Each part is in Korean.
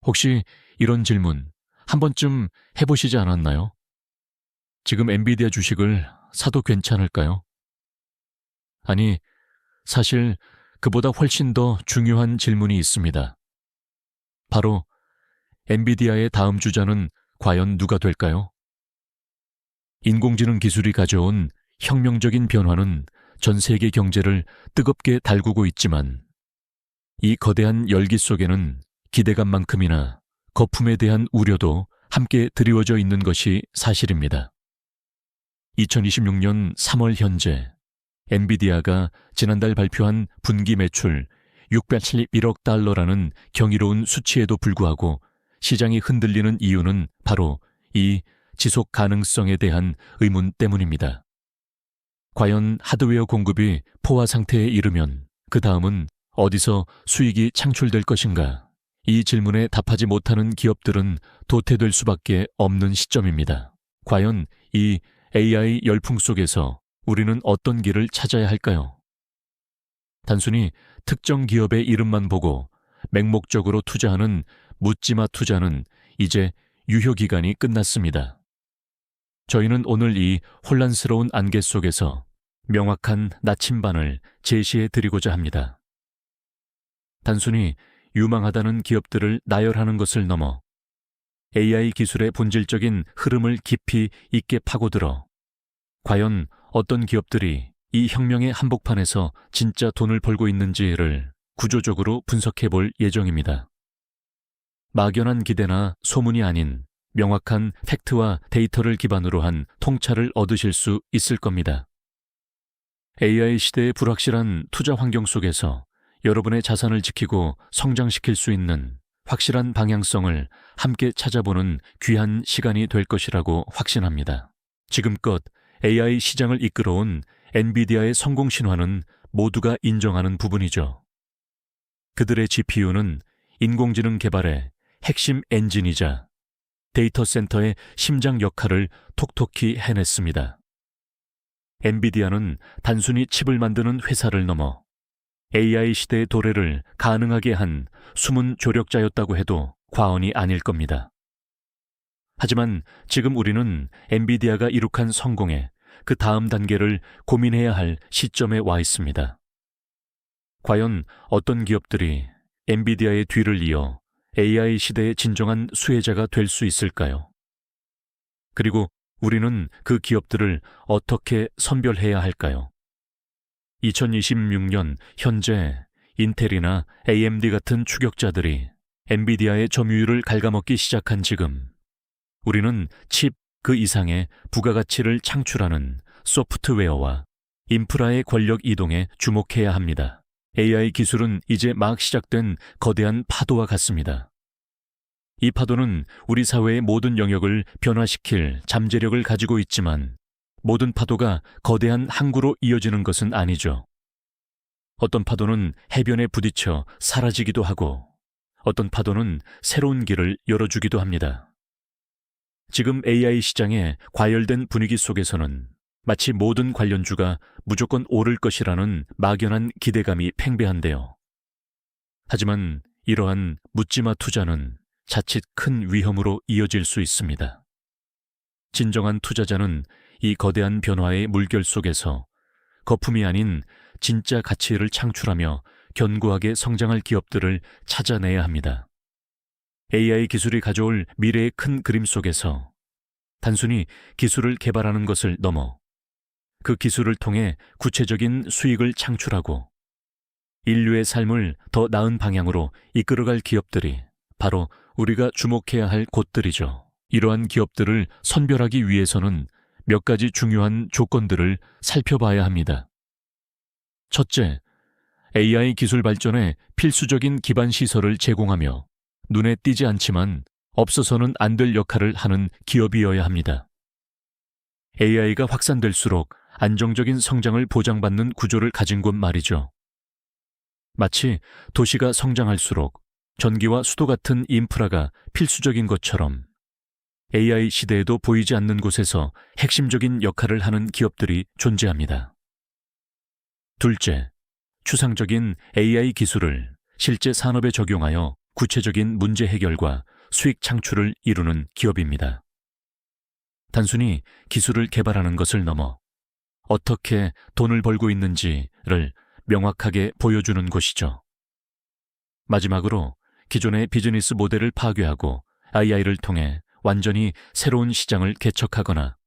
혹시 이런 질문 한 번쯤 해보시지 않았나요? 지금 엔비디아 주식을 사도 괜찮을까요? 아니, 사실 그보다 훨씬 더 중요한 질문이 있습니다. 바로 엔비디아의 다음 주자는 과연 누가 될까요? 인공지능 기술이 가져온 혁명적인 변화는 전 세계 경제를 뜨겁게 달구고 있지만 이 거대한 열기 속에는 기대감만큼이나 거품에 대한 우려도 함께 드리워져 있는 것이 사실입니다. 2026년 3월 현재 엔비디아가 지난달 발표한 분기 매출 671억 달러라는 경이로운 수치에도 불구하고 시장이 흔들리는 이유는 바로 이 지속 가능성에 대한 의문 때문입니다. 과연 하드웨어 공급이 포화 상태에 이르면 그 다음은 어디서 수익이 창출될 것인가? 이 질문에 답하지 못하는 기업들은 도태될 수밖에 없는 시점입니다. 과연 이 AI 열풍 속에서 우리는 어떤 길을 찾아야 할까요? 단순히 특정 기업의 이름만 보고 맹목적으로 투자하는 묻지마 투자는 이제 유효기간이 끝났습니다. 저희는 오늘 이 혼란스러운 안개 속에서 명확한 나침반을 제시해 드리고자 합니다. 단순히 유망하다는 기업들을 나열하는 것을 넘어 AI 기술의 본질적인 흐름을 깊이 있게 파고들어 과연 어떤 기업들이 이 혁명의 한복판에서 진짜 돈을 벌고 있는지를 구조적으로 분석해 볼 예정입니다. 막연한 기대나 소문이 아닌 명확한 팩트와 데이터를 기반으로 한 통찰을 얻으실 수 있을 겁니다. AI 시대의 불확실한 투자 환경 속에서 여러분의 자산을 지키고 성장시킬 수 있는 확실한 방향성을 함께 찾아보는 귀한 시간이 될 것이라고 확신합니다. 지금껏 AI 시장을 이끌어온 엔비디아의 성공 신화는 모두가 인정하는 부분이죠. 그들의 GPU는 인공지능 개발의 핵심 엔진이자 데이터 센터의 심장 역할을 톡톡히 해냈습니다. 엔비디아는 단순히 칩을 만드는 회사를 넘어 AI 시대의 도래를 가능하게 한 숨은 조력자였다고 해도 과언이 아닐 겁니다. 하지만 지금 우리는 엔비디아가 이룩한 성공에 그 다음 단계를 고민해야 할 시점에 와 있습니다. 과연 어떤 기업들이 엔비디아의 뒤를 이어 AI 시대의 진정한 수혜자가 될 수 있을까요? 그리고 우리는 그 기업들을 어떻게 선별해야 할까요? 2026년 현재 인텔이나 AMD 같은 추격자들이 엔비디아의 점유율을 갉아먹기 시작한 지금, 우리는 칩 그 이상의 부가가치를 창출하는 소프트웨어와 인프라의 권력 이동에 주목해야 합니다. AI 기술은 이제 막 시작된 거대한 파도와 같습니다. 이 파도는 우리 사회의 모든 영역을 변화시킬 잠재력을 가지고 있지만 모든 파도가 거대한 항구로 이어지는 것은 아니죠. 어떤 파도는 해변에 부딪혀 사라지기도 하고 어떤 파도는 새로운 길을 열어주기도 합니다. 지금 AI 시장의 과열된 분위기 속에서는 마치 모든 관련주가 무조건 오를 것이라는 막연한 기대감이 팽배한데요. 하지만 이러한 묻지마 투자는 자칫 큰 위험으로 이어질 수 있습니다. 진정한 투자자는 이 거대한 변화의 물결 속에서 거품이 아닌 진짜 가치를 창출하며 견고하게 성장할 기업들을 찾아내야 합니다. AI 기술이 가져올 미래의 큰 그림 속에서 단순히 기술을 개발하는 것을 넘어 그 기술을 통해 구체적인 수익을 창출하고 인류의 삶을 더 나은 방향으로 이끌어갈 기업들이 바로 우리가 주목해야 할 곳들이죠. 이러한 기업들을 선별하기 위해서는 몇 가지 중요한 조건들을 살펴봐야 합니다. 첫째, AI 기술 발전에 필수적인 기반 시설을 제공하며 눈에 띄지 않지만 없어서는 안 될 역할을 하는 기업이어야 합니다. AI가 확산될수록 안정적인 성장을 보장받는 구조를 가진 곳 말이죠. 마치 도시가 성장할수록 전기와 수도 같은 인프라가 필수적인 것처럼 AI 시대에도 보이지 않는 곳에서 핵심적인 역할을 하는 기업들이 존재합니다. 둘째, 추상적인 AI 기술을 실제 산업에 적용하여 구체적인 문제 해결과 수익 창출을 이루는 기업입니다. 단순히 기술을 개발하는 것을 넘어 어떻게 돈을 벌고 있는지를 명확하게 보여주는 곳이죠. 마지막으로 기존의 비즈니스 모델을 파괴하고 AI를 통해 완전히 새로운 시장을 개척하거나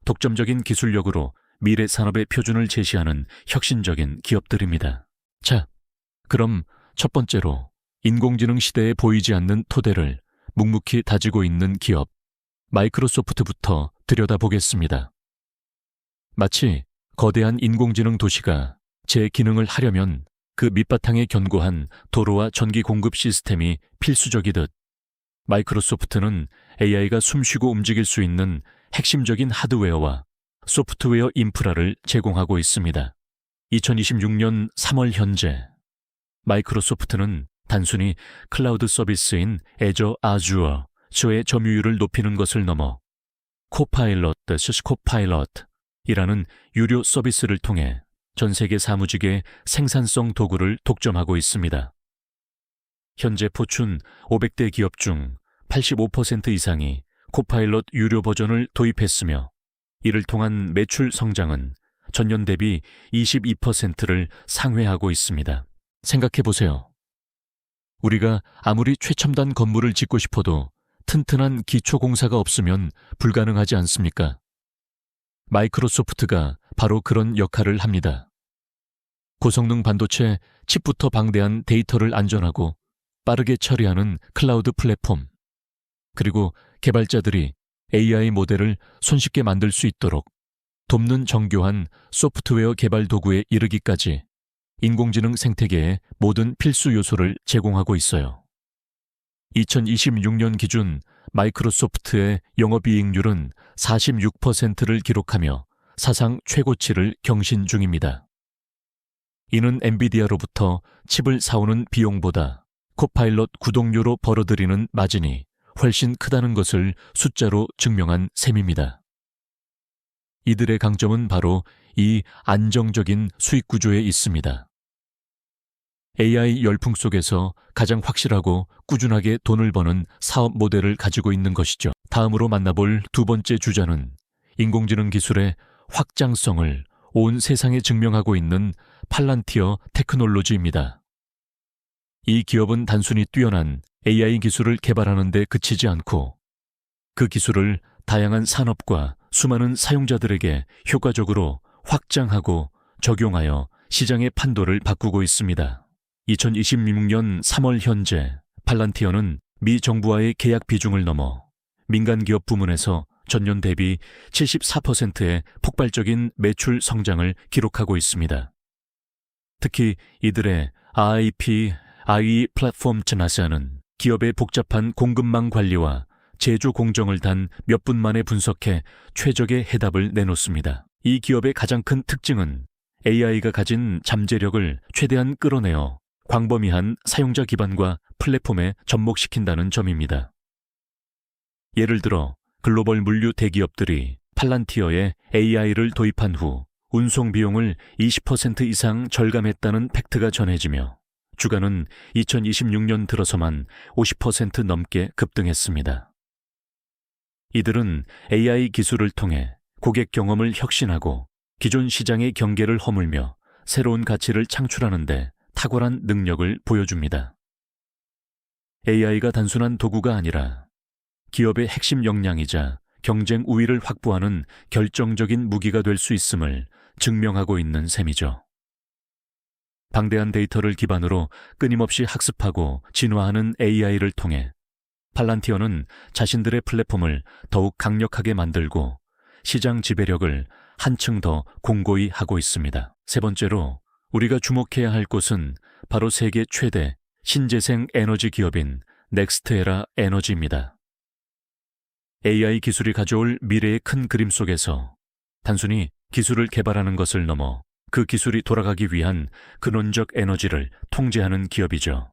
독점적인 기술력으로 미래 산업의 표준을 제시하는 혁신적인 기업들입니다. 자, 그럼 첫 번째로 인공지능 시대에 보이지 않는 토대를 묵묵히 다지고 있는 기업 마이크로소프트부터 들여다보겠습니다. 마치 거대한 인공지능 도시가 제 기능을 하려면 그 밑바탕에 견고한 도로와 전기 공급 시스템이 필수적이듯 마이크로소프트는 AI가 숨쉬고 움직일 수 있는 핵심적인 하드웨어와 소프트웨어 인프라를 제공하고 있습니다. 2026년 3월 현재 마이크로소프트는 단순히 클라우드 서비스인 애저 아주어의 점유율을 높이는 것을 넘어 코파일럿, 스코파일럿이라는 유료 서비스를 통해 전 세계 사무직의 생산성 도구를 독점하고 있습니다. 현재 포춘 500대 기업 중 85% 이상이 코파일럿 유료 버전을 도입했으며 이를 통한 매출 성장은 전년 대비 22%를 상회하고 있습니다. 생각해보세요. 우리가 아무리 최첨단 건물을 짓고 싶어도 튼튼한 기초공사가 없으면 불가능하지 않습니까? 마이크로소프트가 바로 그런 역할을 합니다. 고성능 반도체 칩부터 방대한 데이터를 안전하고 빠르게 처리하는 클라우드 플랫폼, 그리고 개발자들이 AI 모델을 손쉽게 만들 수 있도록 돕는 정교한 소프트웨어 개발 도구에 이르기까지 인공지능 생태계의 모든 필수 요소를 제공하고 있어요. 2026년 기준 마이크로소프트의 영업이익률은 46%를 기록하며 사상 최고치를 경신 중입니다. 이는 엔비디아로부터 칩을 사오는 비용보다 코파일럿 구독료로 벌어들이는 마진이 훨씬 크다는 것을 숫자로 증명한 셈입니다. 이들의 강점은 바로 이 안정적인 수익 구조에 있습니다. AI 열풍 속에서 가장 확실하고 꾸준하게 돈을 버는 사업 모델을 가지고 있는 것이죠. 다음으로 만나볼 두 번째 주자는 인공지능 기술의 확장성을 온 세상에 증명하고 있는 팔란티어 테크놀로지입니다. 이 기업은 단순히 뛰어난 AI 기술을 개발하는 데 그치지 않고 그 기술을 다양한 산업과 수많은 사용자들에게 효과적으로 확장하고 적용하여 시장의 판도를 바꾸고 있습니다. 2026년 3월 현재 팔란티어는 미 정부와의 계약 비중을 넘어 민간 기업 부문에서 전년 대비 74%의 폭발적인 매출 성장을 기록하고 있습니다. 특히 이들의 IE 플랫폼 나사는 기업의 복잡한 공급망 관리와 제조 공정을 단 몇 분 만에 분석해 최적의 해답을 내놓습니다. 이 기업의 가장 큰 특징은 AI가 가진 잠재력을 최대한 끌어내어 광범위한 사용자 기반과 플랫폼에 접목시킨다는 점입니다. 예를 들어 글로벌 물류 대기업들이 팔란티어에 AI를 도입한 후 운송 비용을 20% 이상 절감했다는 팩트가 전해지며 주가는 2026년 들어서만 50% 넘게 급등했습니다. 이들은 AI 기술을 통해 고객 경험을 혁신하고 기존 시장의 경계를 허물며 새로운 가치를 창출하는 데 탁월한 능력을 보여줍니다. AI가 단순한 도구가 아니라 기업의 핵심 역량이자 경쟁 우위를 확보하는 결정적인 무기가 될 수 있음을 증명하고 있는 셈이죠. 방대한 데이터를 기반으로 끊임없이 학습하고 진화하는 AI를 통해 팔란티어는 자신들의 플랫폼을 더욱 강력하게 만들고 시장 지배력을 한층 더 공고히 하고 있습니다. 세 번째로 우리가 주목해야 할 곳은 바로 세계 최대 신재생 에너지 기업인 넥스트에라 에너지입니다. AI 기술이 가져올 미래의 큰 그림 속에서 단순히 기술을 개발하는 것을 넘어 그 기술이 돌아가기 위한 근원적 에너지를 통제하는 기업이죠.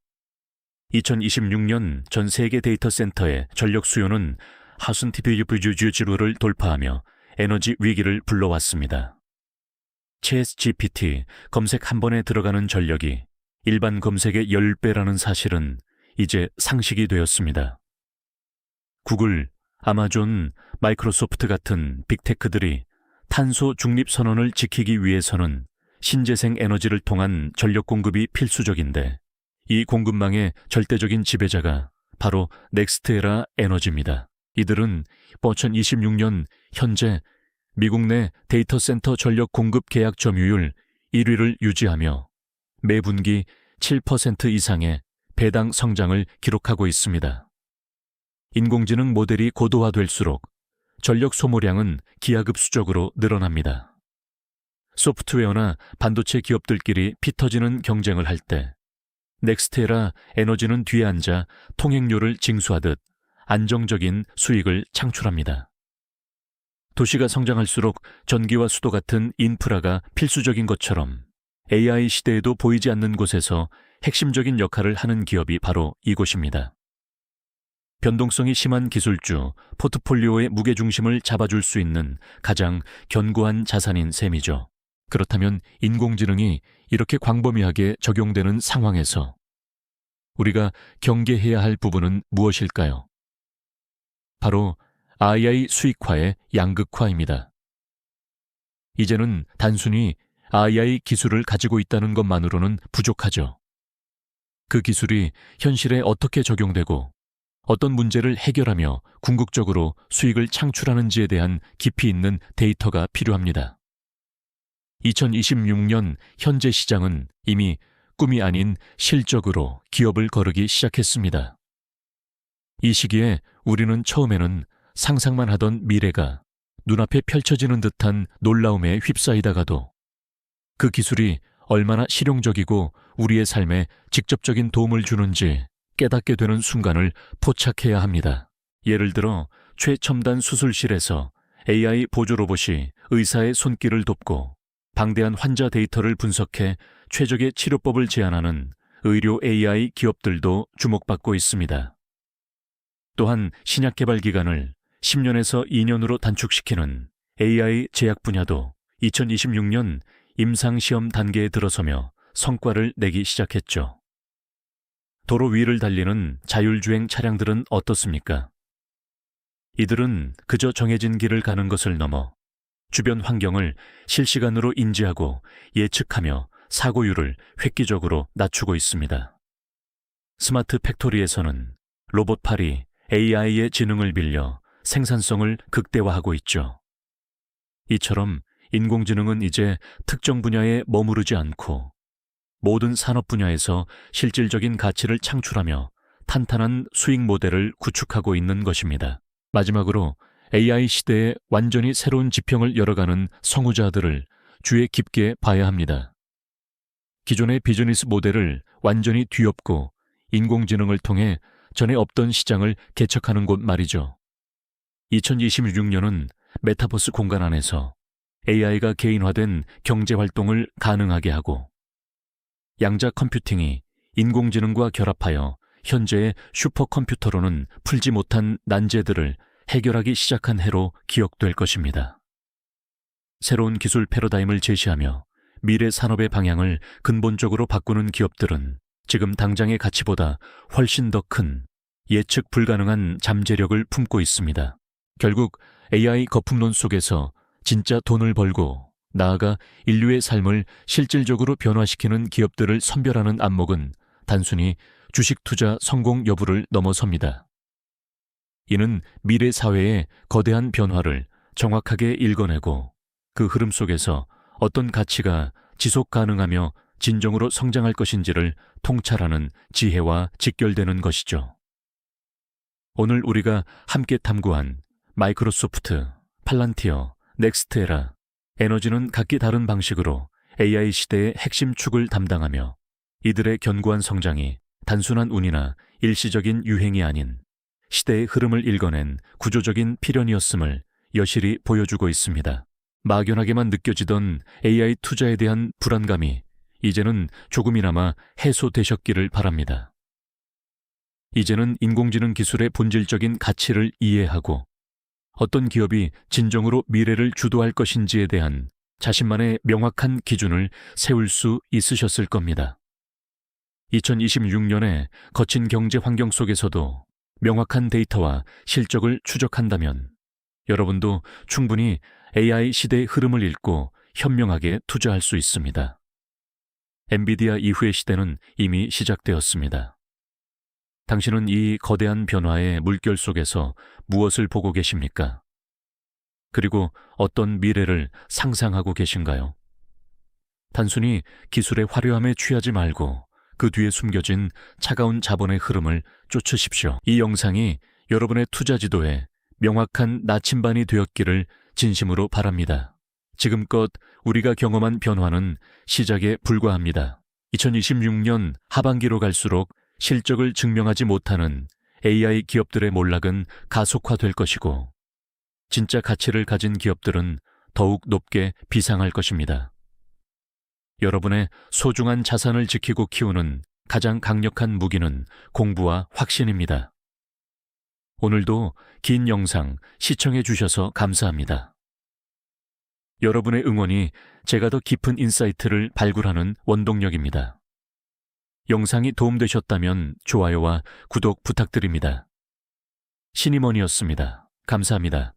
2026년 전 세계 데이터 센터의 전력 수요는 하순티비유부주주지루를 돌파하며 에너지 위기를 불러왔습니다. 챗GPT 검색 한 번에 들어가는 전력이 일반 검색의 10배라는 사실은 이제 상식이 되었습니다. 구글, 아마존, 마이크로소프트 같은 빅테크들이 탄소 중립 선언을 지키기 위해서는 신재생 에너지를 통한 전력 공급이 필수적인데, 이 공급망의 절대적인 지배자가 바로 넥스트에라 에너지입니다. 이들은 2026년 현재 미국 내 데이터 센터 전력 공급 계약 점유율 1위를 유지하며 매 분기 7% 이상의 배당 성장을 기록하고 있습니다. 인공지능 모델이 고도화될수록 전력 소모량은 기하급수적으로 늘어납니다. 소프트웨어나 반도체 기업들끼리 피터지는 경쟁을 할 때 넥스테라 에너지는 뒤에 앉아 통행료를 징수하듯 안정적인 수익을 창출합니다. 도시가 성장할수록 전기와 수도 같은 인프라가 필수적인 것처럼 AI 시대에도 보이지 않는 곳에서 핵심적인 역할을 하는 기업이 바로 이곳입니다. 변동성이 심한 기술주, 포트폴리오의 무게중심을 잡아줄 수 있는 가장 견고한 자산인 셈이죠. 그렇다면 인공지능이 이렇게 광범위하게 적용되는 상황에서 우리가 경계해야 할 부분은 무엇일까요? 바로 AI 수익화의 양극화입니다. 이제는 단순히 AI 기술을 가지고 있다는 것만으로는 부족하죠. 그 기술이 현실에 어떻게 적용되고 어떤 문제를 해결하며 궁극적으로 수익을 창출하는지에 대한 깊이 있는 데이터가 필요합니다. 2026년 현재 시장은 이미 꿈이 아닌 실적으로 기업을 거르기 시작했습니다. 이 시기에 우리는 처음에는 상상만 하던 미래가 눈앞에 펼쳐지는 듯한 놀라움에 휩싸이다가도 그 기술이 얼마나 실용적이고 우리의 삶에 직접적인 도움을 주는지 깨닫게 되는 순간을 포착해야 합니다. 예를 들어 최첨단 수술실에서 AI 보조 로봇이 의사의 손길을 돕고 방대한 환자 데이터를 분석해 최적의 치료법을 제안하는 의료 AI 기업들도 주목받고 있습니다. 또한 신약 개발 기간을 10년에서 2년으로 단축시키는 AI 제약 분야도 2026년 임상시험 단계에 들어서며 성과를 내기 시작했죠. 도로 위를 달리는 자율주행 차량들은 어떻습니까? 이들은 그저 정해진 길을 가는 것을 넘어 주변 환경을 실시간으로 인지하고 예측하며 사고율을 획기적으로 낮추고 있습니다. 스마트 팩토리에서는 로봇팔이 AI의 지능을 빌려 생산성을 극대화하고 있죠. 이처럼 인공지능은 이제 특정 분야에 머무르지 않고 모든 산업 분야에서 실질적인 가치를 창출하며 탄탄한 수익 모델을 구축하고 있는 것입니다. 마지막으로 AI 시대에 완전히 새로운 지평을 열어가는 성우자들을 주의 깊게 봐야 합니다. 기존의 비즈니스 모델을 완전히 뒤엎고 인공지능을 통해 전에 없던 시장을 개척하는 곳 말이죠. 2026년은 메타버스 공간 안에서 AI가 개인화된 경제활동을 가능하게 하고 양자 컴퓨팅이 인공지능과 결합하여 현재의 슈퍼컴퓨터로는 풀지 못한 난제들을 해결하기 시작한 해로 기억될 것입니다. 새로운 기술 패러다임을 제시하며 미래 산업의 방향을 근본적으로 바꾸는 기업들은 지금 당장의 가치보다 훨씬 더 큰 예측 불가능한 잠재력을 품고 있습니다. 결국 AI 거품론 속에서 진짜 돈을 벌고 나아가 인류의 삶을 실질적으로 변화시키는 기업들을 선별하는 안목은 단순히 주식 투자 성공 여부를 넘어섭니다. 이는 미래 사회의 거대한 변화를 정확하게 읽어내고 그 흐름 속에서 어떤 가치가 지속 가능하며 진정으로 성장할 것인지를 통찰하는 지혜와 직결되는 것이죠. 오늘 우리가 함께 탐구한 마이크로소프트, 팔란티어, 넥스트에라, 에너지는 각기 다른 방식으로 AI 시대의 핵심 축을 담당하며 이들의 견고한 성장이 단순한 운이나 일시적인 유행이 아닌 시대의 흐름을 읽어낸 구조적인 필연이었음을 여실히 보여주고 있습니다. 막연하게만 느껴지던 AI 투자에 대한 불안감이 이제는 조금이나마 해소되셨기를 바랍니다. 이제는 인공지능 기술의 본질적인 가치를 이해하고 어떤 기업이 진정으로 미래를 주도할 것인지에 대한 자신만의 명확한 기준을 세울 수 있으셨을 겁니다. 2026년에 거친 경제 환경 속에서도 명확한 데이터와 실적을 추적한다면 여러분도 충분히 AI 시대의 흐름을 읽고 현명하게 투자할 수 있습니다. 엔비디아 이후의 시대는 이미 시작되었습니다. 당신은 이 거대한 변화의 물결 속에서 무엇을 보고 계십니까? 그리고 어떤 미래를 상상하고 계신가요? 단순히 기술의 화려함에 취하지 말고 그 뒤에 숨겨진 차가운 자본의 흐름을 쫓으십시오. 이 영상이 여러분의 투자 지도에 명확한 나침반이 되었기를 진심으로 바랍니다. 지금껏 우리가 경험한 변화는 시작에 불과합니다. 2026년 하반기로 갈수록 실적을 증명하지 못하는 AI 기업들의 몰락은 가속화될 것이고 진짜 가치를 가진 기업들은 더욱 높게 비상할 것입니다. 여러분의 소중한 자산을 지키고 키우는 가장 강력한 무기는 공부와 확신입니다. 오늘도 긴 영상 시청해 주셔서 감사합니다. 여러분의 응원이 제가 더 깊은 인사이트를 발굴하는 원동력입니다. 영상이 도움되셨다면 좋아요와 구독 부탁드립니다. 신임원이었습니다. 감사합니다.